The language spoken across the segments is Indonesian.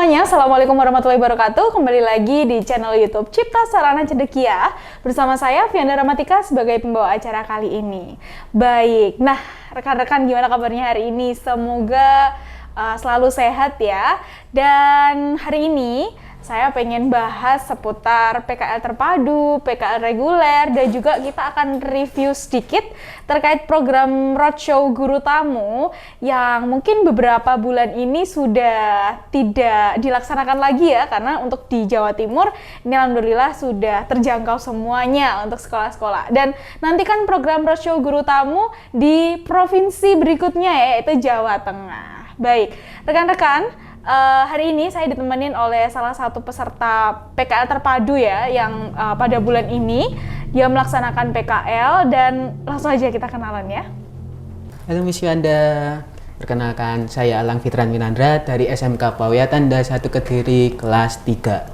semuanya, Assalamualaikum warahmatullahi wabarakatuh. Kembali lagi di channel YouTube Cipta Sarana Cendekia. Bersama saya, Vianda Ramatika, sebagai pembawa acara kali ini. Baik, nah rekan-rekan gimana kabarnya hari ini? Semoga selalu sehat ya. Dan hari ini saya pengen bahas seputar PKL terpadu, PKL reguler, dan juga kita akan review sedikit terkait program Roadshow Guru Tamu yang mungkin beberapa bulan ini sudah tidak dilaksanakan lagi ya, karena untuk di Jawa Timur ini alhamdulillah sudah terjangkau semuanya untuk sekolah-sekolah. Dan nantikan program Roadshow Guru Tamu di provinsi berikutnya yaitu Jawa Tengah. Baik, rekan-rekan, hari ini saya ditemenin oleh salah satu peserta PKL terpadu ya, yang pada bulan ini dia melaksanakan PKL, dan langsung aja kita kenalan ya. Halo Miss Vianda, perkenalkan saya Alang Fitran Winandra dari SMK Pawiya Tanda 1 Kediri kelas 3.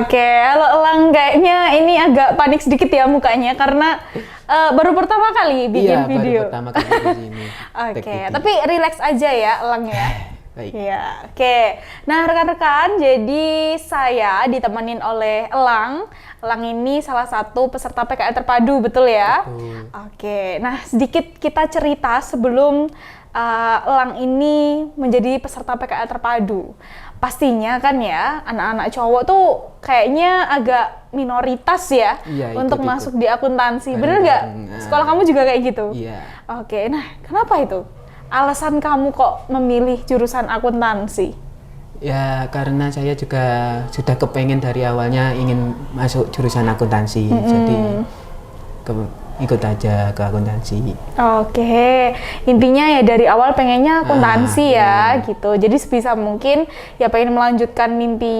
Oke, halo Elang, kayaknya ini agak panik sedikit ya mukanya karena baru pertama kali bikin video. Baru pertama kali di sini. Oke, tapi relax aja ya Elang ya. Baik. Ya, oke. Nah, rekan-rekan, jadi saya ditemenin oleh Elang. Elang ini salah satu peserta PKL terpadu, betul ya? Betul. Oke. Nah, sedikit kita cerita sebelum Elang ini menjadi peserta PKL terpadu. Pastinya kan ya, anak-anak cowok tuh kayaknya agak minoritas ya, untuk masuk di akuntansi. Bener nggak? Sekolah kamu juga kayak gitu? Iya. Oke, nah kenapa itu? Alasan kamu kok memilih jurusan akuntansi? Ya karena saya juga sudah kepengen dari awalnya ingin masuk jurusan akuntansi, jadi ikut aja ke akuntansi. Oke, intinya ya dari awal pengennya akuntansi ya, gitu. Jadi sebisa mungkin ya pengen melanjutkan mimpi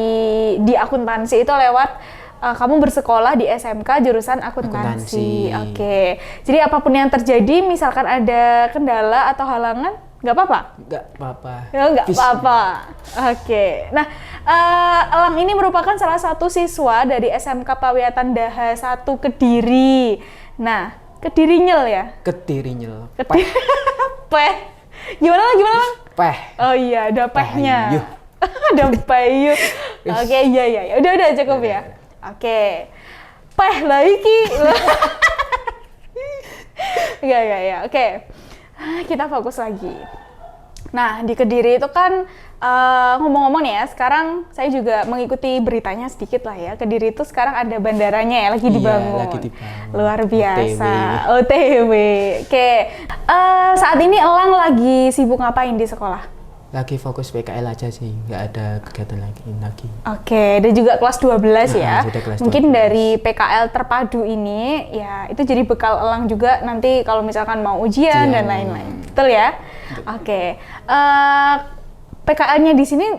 di akuntansi itu lewat kamu bersekolah di SMK jurusan akuntansi. Oke, jadi apapun yang terjadi, misalkan ada kendala atau halangan, nggak apa-apa? Nggak apa-apa. Ya, nggak apa-apa. Oke, nah Elang ini merupakan salah satu siswa dari SMK Pawiya Tanda 1 Kediri. Nah, Kedirinyel ya? Kedirinyel. Peh. Gimana Lang? Peh. Oh iya, ada pehnya. Ada payu. Oke, iya. Udah cukup ya. Oke. Peh lah iki. Ya. Oke. Kita fokus lagi. Nah, di Kediri itu kan ngomong-ngomong nih ya, sekarang saya juga mengikuti beritanya sedikit lah ya. Kediri itu sekarang ada bandaranya ya, lagi dibangun. Iya, lagi dibangun. Luar biasa. OTW. Oke. Saat ini Elang lagi sibuk ngapain di sekolah? Lagi fokus PKL aja sih, nggak ada kegiatan lagi. Oke, dan juga kelas 12 ya. Sudah kelas Mungkin 12. dari PKL terpadu ini ya itu jadi bekal Elang juga nanti kalau misalkan mau ujian dan lain-lain. Betul ya? Oke. PKL-nya di sini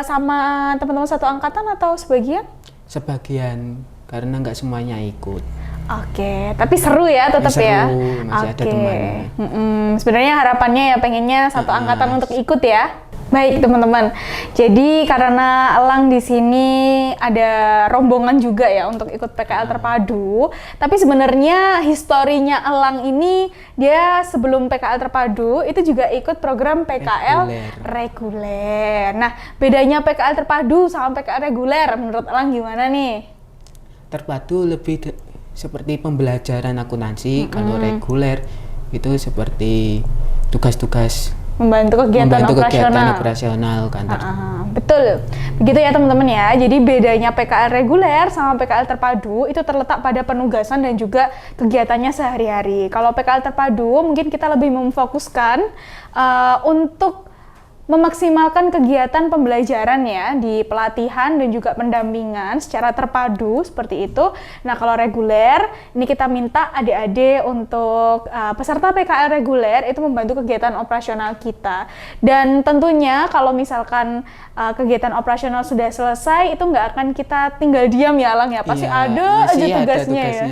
sama teman-teman satu angkatan atau sebagian? Sebagian, karena nggak semuanya ikut. Oke, tapi seru ya tetap ya. Masih ada temannya. Sebenarnya harapannya ya pengennya satu angkatan untuk ikut ya. Baik teman-teman. Jadi karena Elang di sini ada rombongan juga ya untuk ikut PKL terpadu. Tapi sebenarnya historinya Elang ini dia sebelum PKL terpadu itu juga ikut program PKL reguler. Nah, bedanya PKL terpadu sama PKL reguler menurut Elang gimana nih? Terpadu lebih seperti pembelajaran akuntansi, kalau reguler itu seperti tugas-tugas membantu kegiatan operasional kantor. Betul, begitu ya teman-teman ya. Jadi bedanya PKL reguler sama PKL terpadu itu terletak pada penugasan dan juga kegiatannya sehari-hari. Kalau PKL terpadu mungkin kita lebih memfokuskan untuk memaksimalkan kegiatan pembelajaran ya di pelatihan dan juga pendampingan secara terpadu seperti itu. Nah, kalau reguler ini kita minta adik-adik untuk peserta PKL reguler itu membantu kegiatan operasional kita. Dan tentunya kalau misalkan kegiatan operasional sudah selesai itu nggak akan kita tinggal diam ya Lang ya. Pasti ada aja tugasnya ya.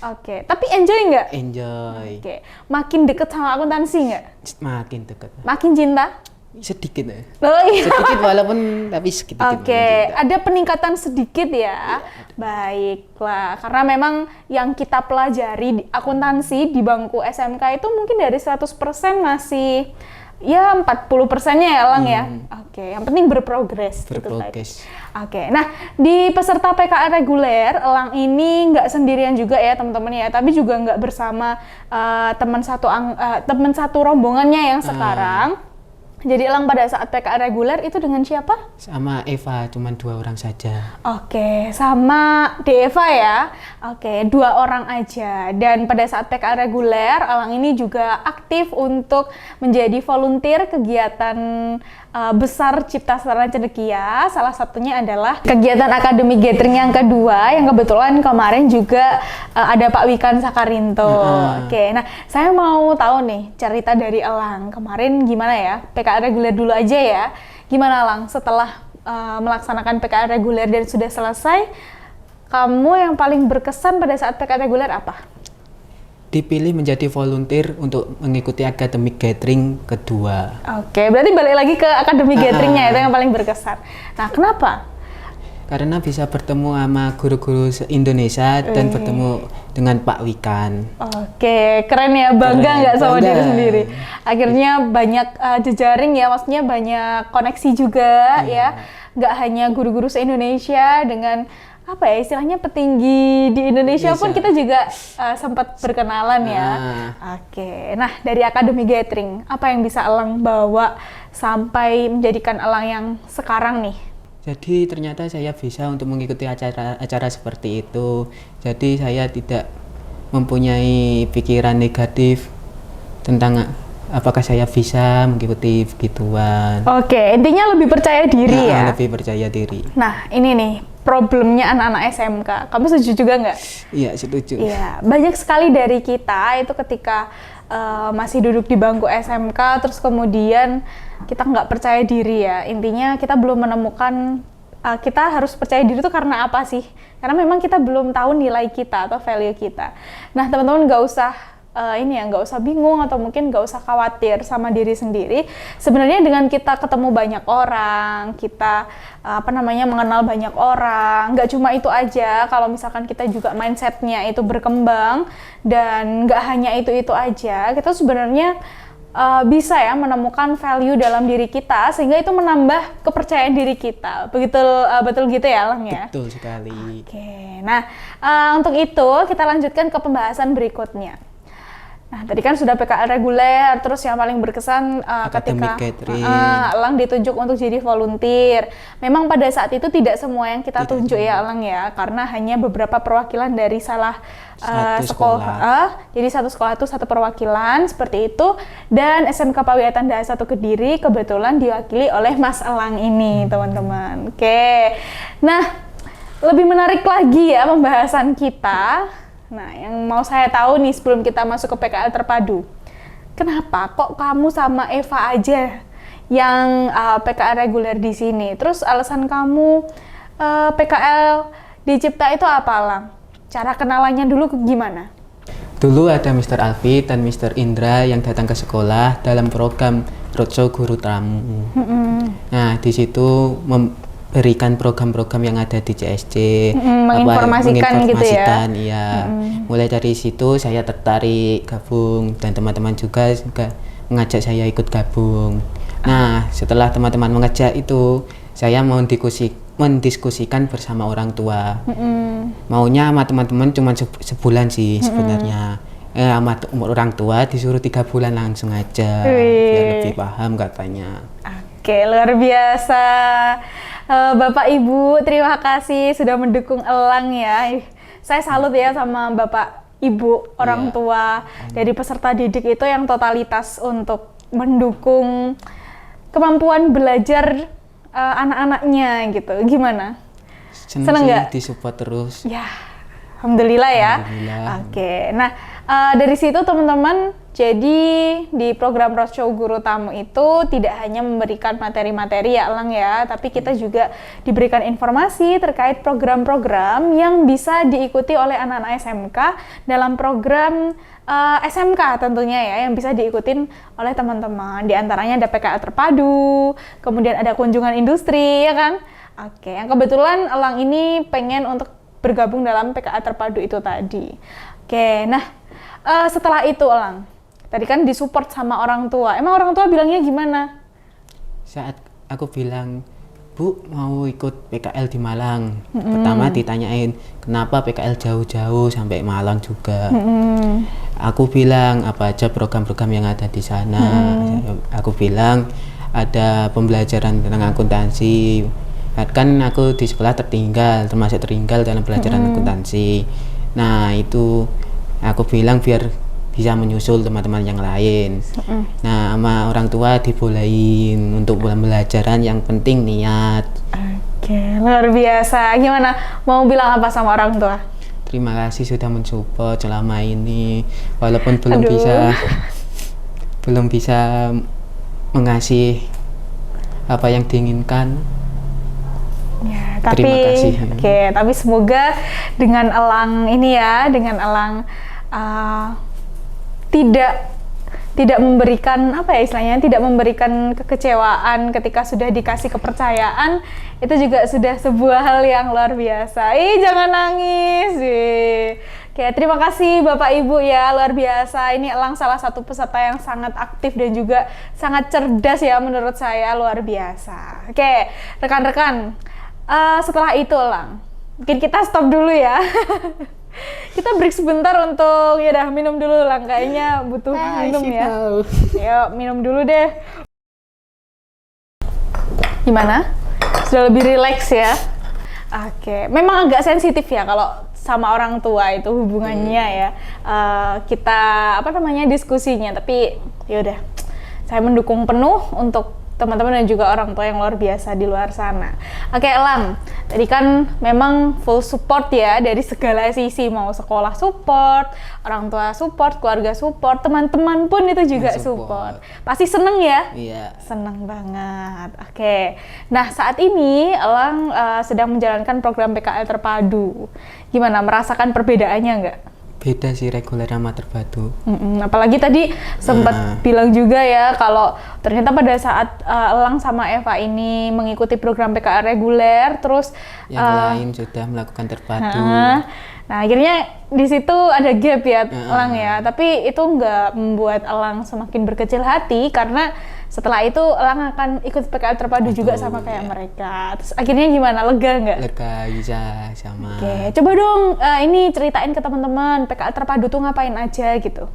Oke, tapi enjoy nggak? Enjoy. Oke, makin deket sama akuntansi nggak? Makin dekat. Makin cinta? Sedikit ya. Oh, iya. Sedikit walaupun tapi sedikit. Oke, ada peningkatan sedikit ya. Baiklah, karena memang yang kita pelajari di akuntansi di bangku SMK itu mungkin dari 100% masih ya 40%-nya ya Elang ya. Oke, yang penting berprogres. Gitu tadi. Berprogres. Oke, nah di peserta PKL reguler, Elang ini nggak sendirian juga ya teman-teman ya, tapi juga nggak bersama teman satu rombongannya yang sekarang. Jadi Elang pada saat PKL reguler itu dengan siapa? Sama Eva, cuman 2 orang saja. Oke, sama Deva ya. Oke, 2 orang aja. Dan pada saat PKL reguler, Elang ini juga aktif untuk menjadi volunteer kegiatan besar Cipta Sarana Cendekia. Salah satunya adalah kegiatan akademi gathering yang kedua, yang kebetulan kemarin juga ada Pak Wikan Sakarinto. Oke, nah saya mau tahu nih cerita dari Elang. Kemarin gimana ya? PKL reguler dulu aja ya. Gimana Elang setelah melaksanakan PKL reguler dan sudah selesai, kamu yang paling berkesan pada saat PKL reguler apa? Dipilih menjadi volunteer untuk mengikuti academic gathering kedua. Oke, berarti balik lagi ke academic gatheringnya itu yang paling berkesan. Nah, kenapa? Karena bisa bertemu sama guru-guru Indonesia dan bertemu dengan Pak Wikan. Oke, keren ya, bangga nggak sama Bangga. diri sendiri. Akhirnya banyak jejaring ya, maksudnya banyak koneksi juga ya. Nggak hanya guru-guru se-Indonesia dengan apa ya istilahnya petinggi di Indonesia pun kita juga sempat berkenalan ya. Oke, nah dari Academy Gathering, apa yang bisa Elang bawa sampai menjadikan Elang yang sekarang nih? Jadi ternyata saya bisa untuk mengikuti acara seperti itu. Jadi saya tidak mempunyai pikiran negatif tentang apakah saya bisa mengikuti begituan. Oke, intinya lebih percaya diri ya? Lebih percaya diri. Nah, ini nih problemnya anak-anak SMK. Kamu setuju juga nggak? Iya, setuju. Iya, banyak sekali dari kita itu ketika masih duduk di bangku SMK, terus kemudian kita nggak percaya diri ya. Intinya kita belum menemukan kita harus percaya diri itu karena apa sih? Karena memang kita belum tahu nilai kita atau value kita. Nah, teman-teman nggak usah nggak usah bingung atau mungkin nggak usah khawatir sama diri sendiri. Sebenarnya dengan kita ketemu banyak orang, kita mengenal banyak orang, nggak cuma itu aja. Kalau misalkan kita juga mindsetnya itu berkembang dan nggak hanya itu aja, kita sebenarnya bisa ya menemukan value dalam diri kita sehingga itu menambah kepercayaan diri kita. Betul gitu ya, Elang ya? Betul sekali. Oke, nah untuk itu kita lanjutkan ke pembahasan berikutnya. Nah, tadi kan sudah PKL reguler, terus yang paling berkesan ketika Elang ditunjuk untuk jadi volunteer. Memang pada saat itu tidak semua yang kita tunjuk ya Elang ya, karena hanya beberapa perwakilan dari sekolah. Jadi satu sekolah itu satu perwakilan, seperti itu. Dan SMK Pawiatan Daha 1 Kediri kebetulan diwakili oleh Mas Elang ini, teman-teman. Oke, nah lebih menarik lagi ya pembahasan kita. Nah, yang mau saya tahu nih sebelum kita masuk ke PKL terpadu, kenapa kok kamu sama Eva aja yang PKL reguler di sini? Terus alasan kamu PKL di Cipta itu apa, Lang? Cara kenalannya dulu gimana? Dulu ada Mr. Alfi dan Mr. Indra yang datang ke sekolah dalam program Roadshow Guru Tamu. Nah, di situ berikan program-program yang ada di CSC, menginformasikan gitu ya. Iya. Mulai dari situ saya tertarik gabung dan teman-teman juga mengajak saya ikut gabung. Nah, setelah teman-teman mengajak itu, saya mau mendiskusikan bersama orang tua. Maunya sama teman-teman cuma sebulan sih sebenarnya. Sama orang tua disuruh 3 bulan langsung aja, biar lebih paham katanya. Oke, luar biasa. Bapak Ibu, terima kasih sudah mendukung Elang ya. Saya salut ya sama Bapak Ibu orang tua dari peserta didik itu yang totalitas untuk mendukung kemampuan belajar anak-anaknya gitu. Gimana? Seneng nggak? Disupport terus. Ya, alhamdulillah ya. Alhamdulillah. Oke, nah dari situ teman-teman, jadi di program Roadshow Guru Tamu itu tidak hanya memberikan materi-materi ya Elang ya, tapi kita juga diberikan informasi terkait program-program yang bisa diikuti oleh anak-anak SMK dalam program SMK tentunya ya, yang bisa diikutin oleh teman-teman. Di antaranya ada PKL terpadu, kemudian ada kunjungan industri ya kan. Oke, yang kebetulan Elang ini pengen untuk bergabung dalam PKL terpadu itu tadi. Oke, nah setelah itu Elang, Tadi kan disupport sama orang tua. Emang orang tua bilangnya gimana? Saat aku bilang, Bu, mau ikut PKL di Malang. Pertama ditanyain, kenapa PKL jauh-jauh sampai Malang juga. Aku bilang, apa aja program-program yang ada di sana. Aku bilang, ada pembelajaran tentang akuntansi. Kan aku di sekolah termasuk tertinggal dalam pelajaran akuntansi. Nah, itu aku bilang biar bisa menyusul teman-teman yang lain. Nah, sama orang tua dibolehin untuk pembelajaran, yang penting niat. Oke, luar biasa. Gimana? Mau bilang apa sama orang tua? Terima kasih sudah mensupport selama ini, walaupun belum bisa mengasih apa yang diinginkan. Ya, tapi Terima kasih. Oke, tapi semoga dengan Elang ini ya, dengan Elang tidak memberikan apa ya istilahnya, tidak memberikan kekecewaan ketika sudah dikasih kepercayaan, itu juga sudah sebuah hal yang luar biasa. Jangan nangis. Oke, terima kasih Bapak Ibu ya, luar biasa. Ini Elang salah satu peserta yang sangat aktif dan juga sangat cerdas ya menurut saya, luar biasa. Oke, rekan-rekan, setelah itu Elang, mungkin kita stop dulu ya. Kita break sebentar untuk ya udah minum dulu Lang, kayaknya butuh minum ya. Yuk minum dulu deh. Gimana? Sudah lebih rileks ya? Oke, memang agak sensitif ya kalau sama orang tua itu hubungannya ya. Kita diskusinya, tapi ya udah. Saya mendukung penuh untuk teman-teman dan juga orang tua yang luar biasa di luar sana. Oke, Elang, tadi kan memang full support ya dari segala sisi, mau sekolah support, orang tua support, keluarga support, teman-teman pun itu juga support. Pasti seneng ya? Iya. Seneng banget. Oke, nah saat ini Elang sedang menjalankan program PKL terpadu. Gimana, merasakan perbedaannya nggak? Beda sih reguler sama terpadu. Apalagi tadi sempat bilang juga ya kalau ternyata pada saat Elang sama Eva ini mengikuti program PKL reguler, terus yang lain sudah melakukan terpadu. Nah akhirnya di situ ada gap ya Elang ya, tapi itu nggak membuat Elang semakin berkecil hati karena setelah itu Elang akan ikut PKL terpadu juga sama kayak mereka. Terus akhirnya gimana? Lega nggak? Lega, bisa sama. Oke, coba dong ini ceritain ke teman-teman PKL terpadu tuh ngapain aja gitu.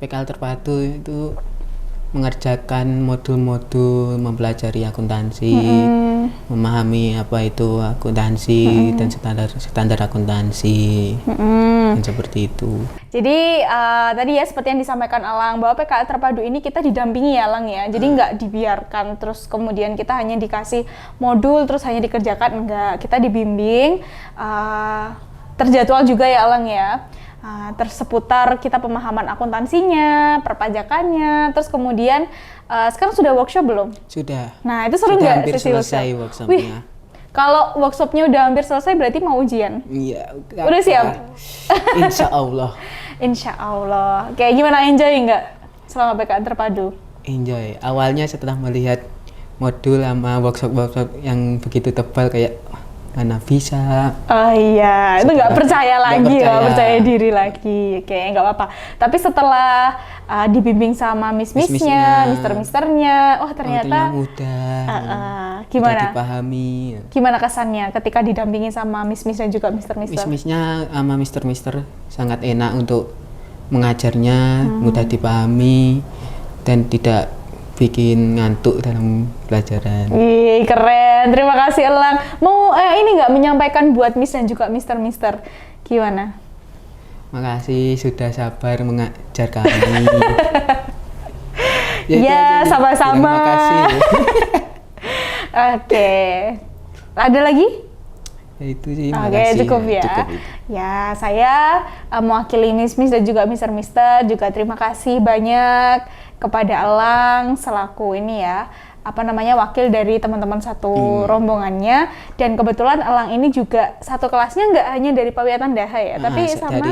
PKL terpadu itu mengerjakan modul-modul mempelajari akuntansi, memahami apa itu akuntansi dan standar akuntansi, dan seperti itu. Jadi tadi ya seperti yang disampaikan Elang bahwa PKL terpadu ini kita didampingi ya Elang ya, jadi nggak dibiarkan terus kemudian kita hanya dikasih modul terus hanya dikerjakan, enggak, kita dibimbing, terjadwal juga ya Elang ya. Terseputar kita pemahaman akuntansinya, perpajakannya, terus kemudian sekarang sudah workshop belum? Sudah. Nah itu seru nggak sesi selesai workshopnya? Wih, kalau workshopnya udah hampir selesai berarti mau ujian? Iya. Udah siap? Insya Allah. Insya Allah. Kayak gimana, enjoy nggak selama PKL terpadu? Enjoy. Awalnya setelah melihat modul sama workshop yang begitu tebal kayak mana bisa. Oh iya, itu nggak percaya lagi, nggak percaya diri lagi. Oke, nggak apa-apa. Tapi setelah dibimbing sama miss-missnya, mister-misternya, oh ternyata mudah, gimana? Dipahami. Gimana kesannya ketika didampingi sama miss-miss dan juga mister-mister? Miss-missnya sama mister-mister sangat enak untuk mengajarnya, mudah dipahami dan tidak bikin ngantuk dalam pelajaran. Ih, keren. Terima kasih Elang. Mau ini nggak menyampaikan buat Miss dan juga Mister-Mister gimana? Makasih sudah sabar mengajar kami. Ya, sama-sama. Terima kasih. Oke. Ada lagi? Ya, itu sih. Oke, cukup ya. Cukup. Ya, saya mewakili Miss-Miss dan juga Mister-Mister juga terima kasih banyak kepada Elang selaku ini ya, wakil dari teman-teman satu rombongannya, dan kebetulan Elang ini juga satu kelasnya nggak hanya dari Pawiatan Daha ya, tapi sama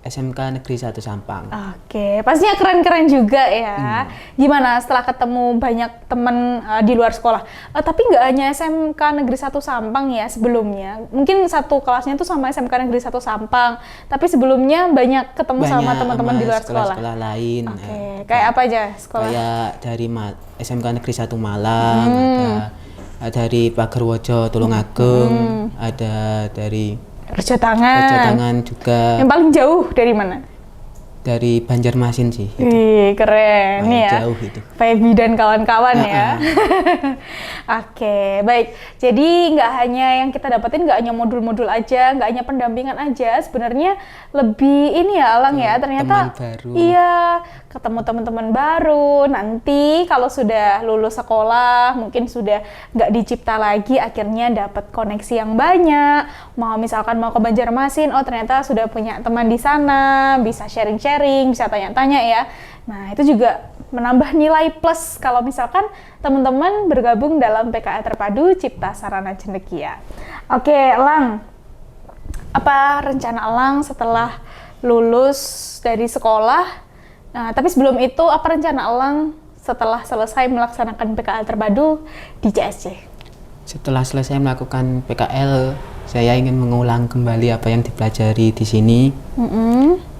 SMK Negeri 1 Sampang. Oke, pastinya keren-keren juga ya. Gimana setelah ketemu banyak teman di luar sekolah? Tapi nggak hanya SMK Negeri 1 Sampang ya sebelumnya. Mungkin satu kelasnya tuh sama SMK Negeri 1 Sampang, tapi sebelumnya banyak ketemu sama teman-teman di luar sekolah. Sekolah lain. Oke, kayak apa aja sekolah? Kayak dari SMK Negeri 1 Malang, ada dari Pagerwojo Tulungagung, ada dari Kerja tangan. juga. Yang paling jauh dari mana? Dari Banjarmasin sih. Wih, keren Paling ya. jauh itu. Feby dan kawan-kawan ya. Oke, baik. Jadi nggak hanya yang kita dapetin, nggak hanya modul-modul aja, nggak hanya pendampingan aja. Sebenarnya lebih ini ya, Alang ya. Ternyata teman baru. iya, ketemu teman-teman baru. Nanti kalau sudah lulus sekolah, mungkin sudah nggak dicipta lagi, akhirnya dapat koneksi yang banyak. Misalkan mau ke Banjarmasin, oh ternyata sudah punya teman di sana, bisa sharing-sharing, bisa tanya-tanya ya. Nah, itu juga menambah nilai plus kalau misalkan teman-teman bergabung dalam PKL Terpadu Cipta Sarana Cendekia. Oke, Elang, apa rencana Elang setelah lulus dari sekolah? Nah, tapi sebelum itu, apa rencana Elang setelah selesai melaksanakan PKL Terpadu di CSC? Setelah selesai melakukan PKL, saya ingin mengulang kembali apa yang dipelajari di sini,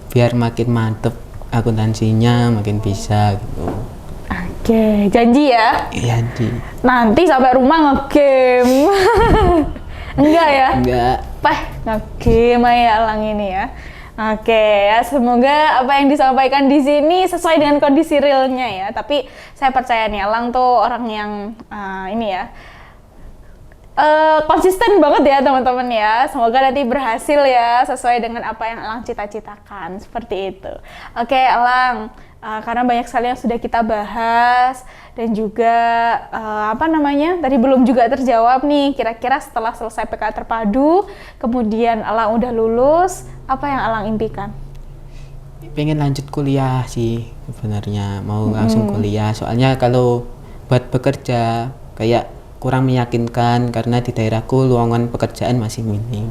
biar makin mantep akuntansinya, makin bisa gitu. Oke, janji ya? Iya, Nanti sampai rumah nge-game. Enggak ya? Enggak. Nge-game ya Elang ini ya. Oke, ya semoga apa yang disampaikan di sini sesuai dengan kondisi realnya ya. Tapi saya percaya nih Elang tuh orang yang ini ya, konsisten banget ya teman-teman ya. Semoga nanti berhasil ya sesuai dengan apa yang Elang cita-citakan, seperti itu. Oke Elang, karena banyak sekali yang sudah kita bahas dan juga tadi belum juga terjawab nih, kira-kira setelah selesai PKL Terpadu kemudian Elang udah lulus, apa yang Elang impikan? Pengen lanjut kuliah sih sebenarnya, mau langsung kuliah, soalnya kalau buat bekerja kayak kurang meyakinkan karena di daerahku lowongan pekerjaan masih minim.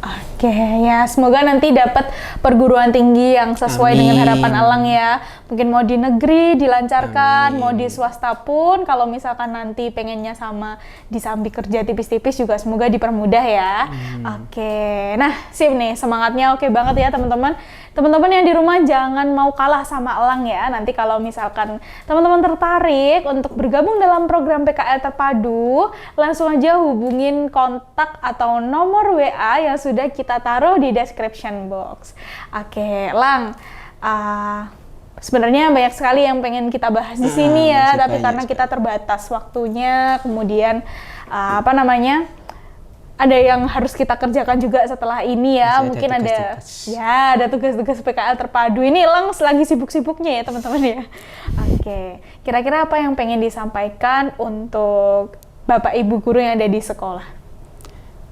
Oke, ya semoga nanti dapat perguruan tinggi yang sesuai dengan harapan Elang ya. Mungkin mau di negeri dilancarkan, mau di swasta pun kalau misalkan nanti pengennya sama disambi kerja tipis-tipis juga semoga dipermudah ya. Oke, nah sip nih, semangatnya oke banget ya teman-teman. Teman-teman yang di rumah jangan mau kalah sama Elang ya. Nanti kalau misalkan teman-teman tertarik untuk bergabung dalam program PKL Terpadu, langsung aja hubungin kontak atau nomor WA yang sudah kita taruh di description box. Oke, Elang, sebenarnya banyak sekali yang pengen kita bahas di sini ya, tapi karena kita terbatas waktunya, kemudian ada yang harus kita kerjakan juga setelah ini ya. Masih mungkin ada ada tugas-tugas PKL Terpadu. Ini Elang lagi sibuk-sibuknya ya teman-teman ya. Oke, kira-kira apa yang pengen disampaikan untuk Bapak Ibu guru yang ada di sekolah?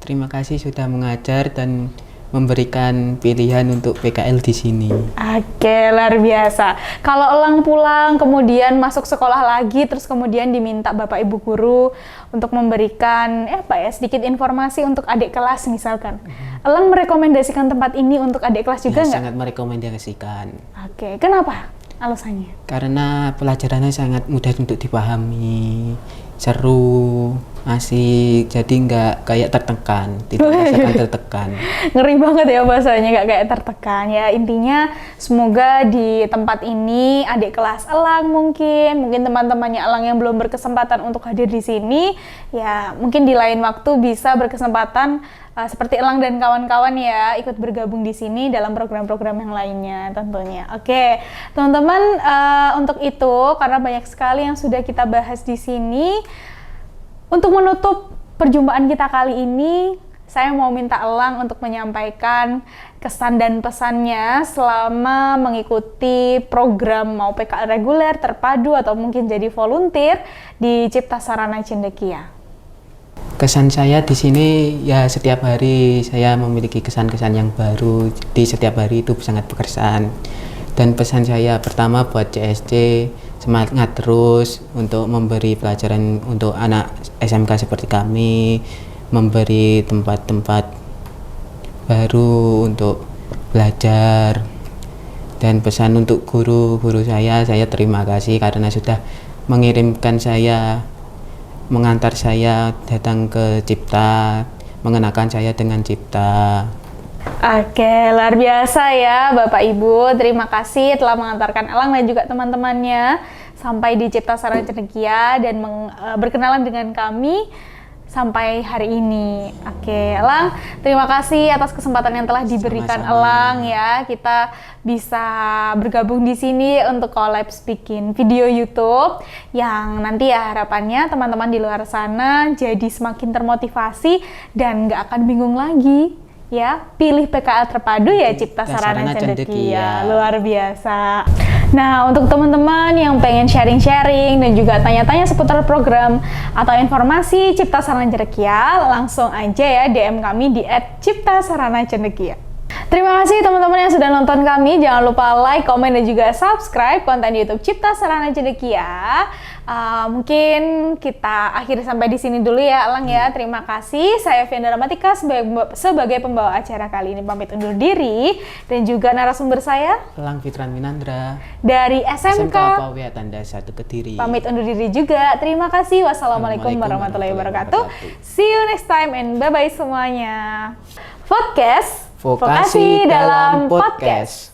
Terima kasih sudah mengajar dan memberikan pilihan untuk PKL di sini. Oke, luar biasa. Kalau Elang pulang, kemudian masuk sekolah lagi, terus kemudian diminta Bapak Ibu guru untuk memberikan sedikit informasi untuk adik kelas misalkan. Elang merekomendasikan tempat ini untuk adik kelas juga nggak? Sangat merekomendasikan. Oke, kenapa alasannya? Karena pelajarannya sangat mudah untuk dipahami, seru, asik, jadi nggak kayak tertekan, tidak merasakan tertekan. Ngeri banget ya bahasanya, nggak kayak tertekan ya. Intinya semoga di tempat ini adik kelas Elang mungkin teman-temannya Elang yang belum berkesempatan untuk hadir di sini, ya mungkin di lain waktu bisa berkesempatan seperti Elang dan kawan-kawan ya ikut bergabung di sini dalam program-program yang lainnya tentunya. Oke, teman-teman, untuk itu karena banyak sekali yang sudah kita bahas di sini. Untuk menutup perjumpaan kita kali ini, saya mau minta Elang untuk menyampaikan kesan dan pesannya selama mengikuti program mau PKL reguler, terpadu, atau mungkin jadi volunteer di Cipta Sarana Cendekia. Kesan saya di sini ya setiap hari saya memiliki kesan-kesan yang baru, di setiap hari itu sangat berkesan. Dan pesan saya pertama buat CSC, semangat terus untuk memberi pelajaran untuk anak SMK seperti kami, memberi tempat-tempat baru untuk belajar, Dan pesan untuk guru-guru saya terima kasih karena sudah mengirimkan saya, mengantar saya datang ke Cipta, mengenakan saya dengan Cipta. Oke, luar biasa ya Bapak Ibu. Terima kasih telah mengantarkan Elang dan juga teman-temannya sampai di Cipta Sarana Cendekia dan berkenalan dengan kami sampai hari ini. Oke, Elang, terima kasih atas kesempatan yang telah diberikan. Sama-sama. Elang ya. Kita bisa bergabung di sini untuk collab bikin video YouTube yang nanti ya harapannya teman-teman di luar sana jadi semakin termotivasi dan nggak akan bingung lagi. Ya, pilih PKL terpadu ya Cipta Sarana Cendekia. Luar biasa. Nah, untuk teman-teman yang pengen sharing-sharing dan juga tanya-tanya seputar program atau informasi Cipta Sarana Cendekia, langsung aja ya DM kami di @ciptasaranacendekia. Terima kasih teman-teman yang sudah nonton kami. Jangan lupa like, komen, dan juga subscribe konten YouTube Cipta Sarana Cendekia. Mungkin kita akhiri sampai di sini dulu ya, Elang ya. Terima kasih. Saya Fianda Ramatika sebagai pembawa acara kali ini pamit undur diri, dan juga narasumber saya Elang Fitran Winandra dari SMK PAUW Tanda 1 Kediri. pamit undur diri juga. Terima kasih. Wassalamualaikum warahmatullahi wabarakatuh. See you next time and bye-bye semuanya. Podcast Vokasi dalam podcast.